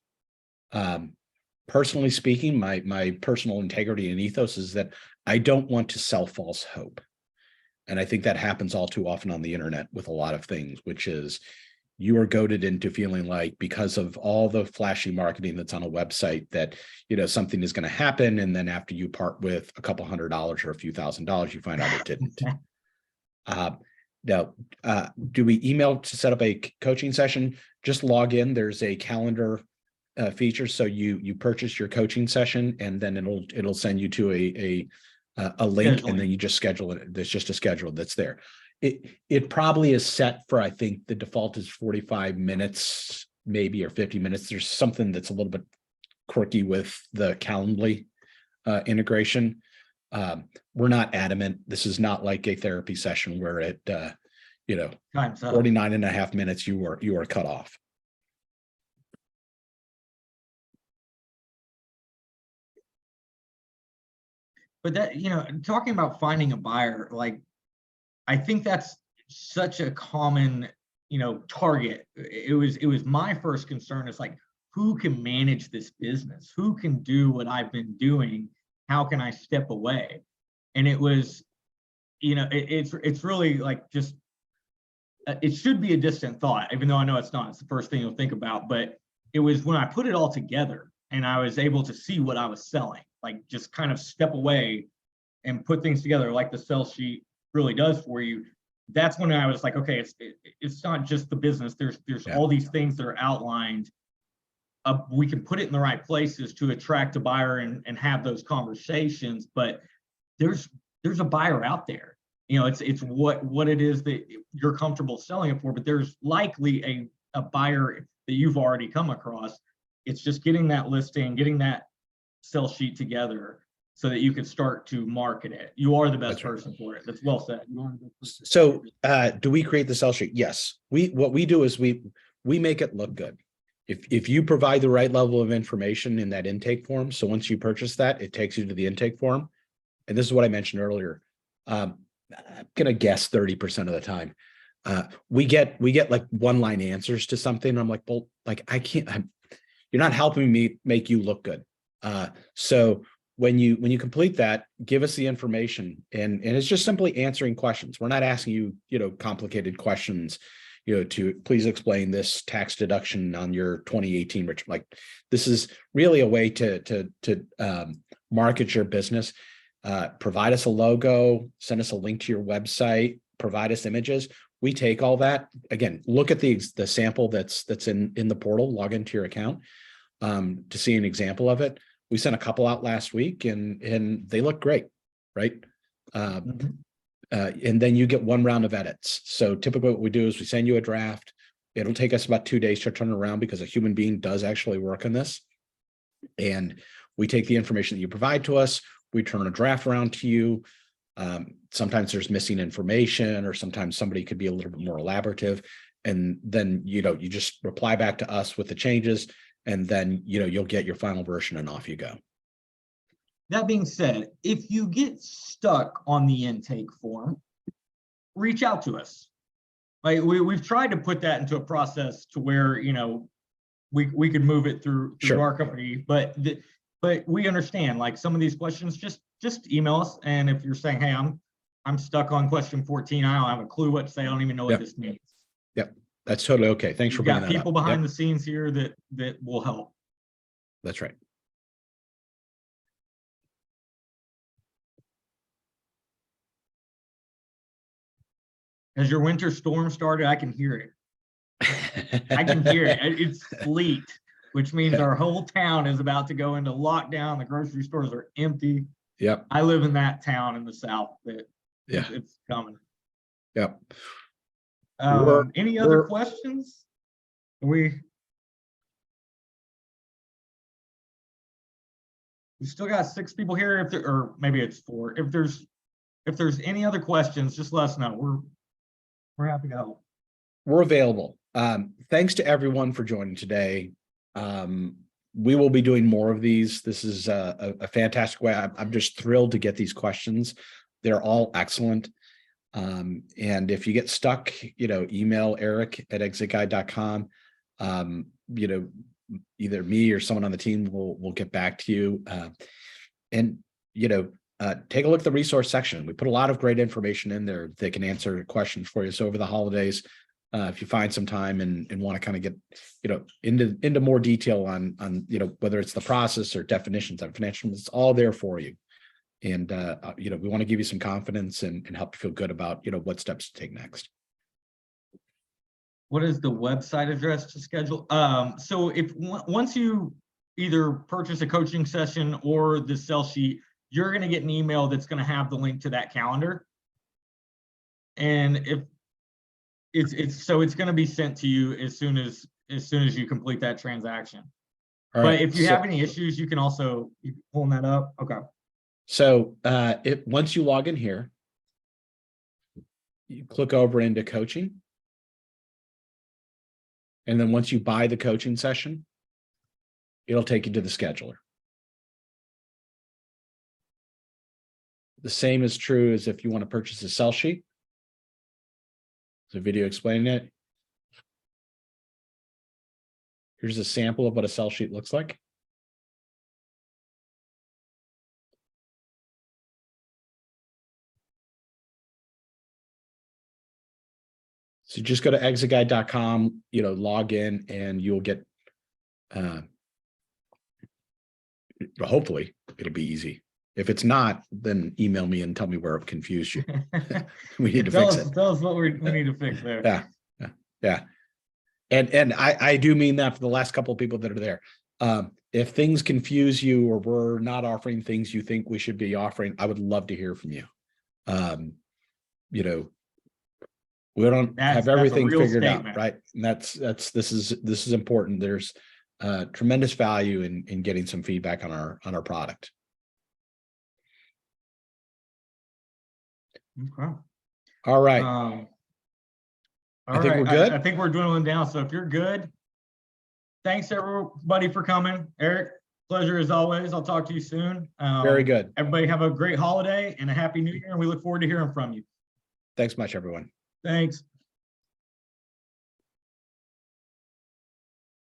Personally speaking, my personal integrity and ethos is that I don't want to sell false hope. And I think that happens all too often on the internet with a lot of things, which is you are goaded into feeling like because of all the flashy marketing that's on a website that, something is going to happen. And then after you part with a couple $100 or a few $1,000s, you find out it didn't. Now, do we email to set up a coaching session? Just log in. There's a calendar feature. So you purchase your coaching session, and then it'll send you to a link, and then you just schedule it. There's just a schedule that's there. It probably is set for, I think the default is 45 minutes, maybe, or 50 minutes. There's something that's a little bit quirky with the Calendly integration. We're not adamant. This is not like a therapy session where at 49.5 minutes you are cut off. But that, talking about finding a buyer, like, I think that's such a common, target. It was my first concern is like, who can manage this business? Who can do what I've been doing? How can I step away? And it was, it's really like just, it should be a distant thought, even though I know it's not. It's the first thing you'll think about. But it was when I put it all together and I was able to see what I was selling, like just kind of step away and put things together like the sell sheet really does for you. That's when I was like, okay, it's not just the business. There's all these things that are outlined. We can put it in the right places to attract a buyer and have those conversations. But there's a buyer out there. It's what it is that you're comfortable selling it for. But there's likely a buyer that you've already come across. It's just getting that listing, getting that sell sheet together, so that you can start to market it. You are the best person for it. That's well said. So do we create the sell sheet? Yes. What we do is we make it look good. If you provide the right level of information in that intake form, so once you purchase that, it takes you to the intake form. And this is what I mentioned earlier. I'm gonna guess 30% of the time, we get like one-line answers to something. I'm like, well, like you're not helping me make you look good. So when you complete that, give us the information, and it's just simply answering questions. We're not asking you, complicated questions, to please explain this tax deduction on your 2018 return. Like, this is really a way to market your business. Provide us a logo, send us a link to your website, provide us images. We take all that. Again, look at the sample that's in the portal, log into your account to see an example of it. We sent a couple out last week and they look great, right? And then you get one round of edits. So typically what we do is we send you a draft. It'll take us about 2 days to turn around because a human being does actually work on this. And we take the information that you provide to us, we turn a draft around to you. Sometimes there's missing information, or sometimes somebody could be a little bit more elaborative. And then, you just reply back to us with the changes, and then, you'll get your final version and off you go. That being said, if you get stuck on the intake form, reach out to us. Like we've tried to put that into a process to where, we could move it through Sure. our company, but we understand, like, some of these questions, just email us. And if you're saying, hey, I'm stuck on question 14, I don't have a clue what to say, I don't even know what this means. Yep. That's totally okay. Thanks for bringing that up. We've got people behind the scenes here that will help. That's right. As your winter storm started, I can hear it. I can hear it. It's sleet, which means our whole town is about to go into lockdown. The grocery stores are empty. Yep. I live in that town in the South that it's coming. Yep. Any other questions? We still got 6 people here, or maybe it's 4. If there's any other questions, just let us know. We're happy to help. We're available. Thanks to everyone for joining today. We will be doing more of these. This is a fantastic way. I'm just thrilled to get these questions. They're all excellent. And if you get stuck, email Eric at exitguide.com. either me or someone on the team will get back to you. And, take a look at the resource section. We put a lot of great information in there that can answer questions for you. So over the holidays, if you find some time and want to kind of get, into more detail on, whether it's the process or definitions on financial, it's all there for you. And, we want to give you some confidence and help you feel good about, what steps to take next. What is the website address to schedule? So if once you either purchase a coaching session or the sell sheet, you're going to get an email that's going to have the link to that calendar. And if it's going to be sent to you as soon as you complete that transaction. All right. But if you have any issues, you can also pull that up. Okay. So once you log in here, you click over into coaching. And then once you buy the coaching session, it'll take you to the scheduler. The same is true as if you want to purchase a sell sheet. There's a video explaining it. Here's a sample of what a sell sheet looks like. So just go to ExitGuide.com, log in, and you'll get, hopefully it'll be easy. If it's not, then email me and tell me where it confused you. We need to fix it. Tell us what we need to fix there. Yeah. And I do mean that for the last couple of people that are there. If things confuse you or we're not offering things you think we should be offering, I would love to hear from you. We don't have everything figured out, right? And this is important. There's tremendous value in getting some feedback on our product. Okay. All right. I think we're good. I think we're dwindling down. So if you're good, thanks everybody for coming. Eric, pleasure as always. I'll talk to you soon. Very good. Everybody have a great holiday and a happy new year. And we look forward to hearing from you. Thanks much, everyone. Thanks.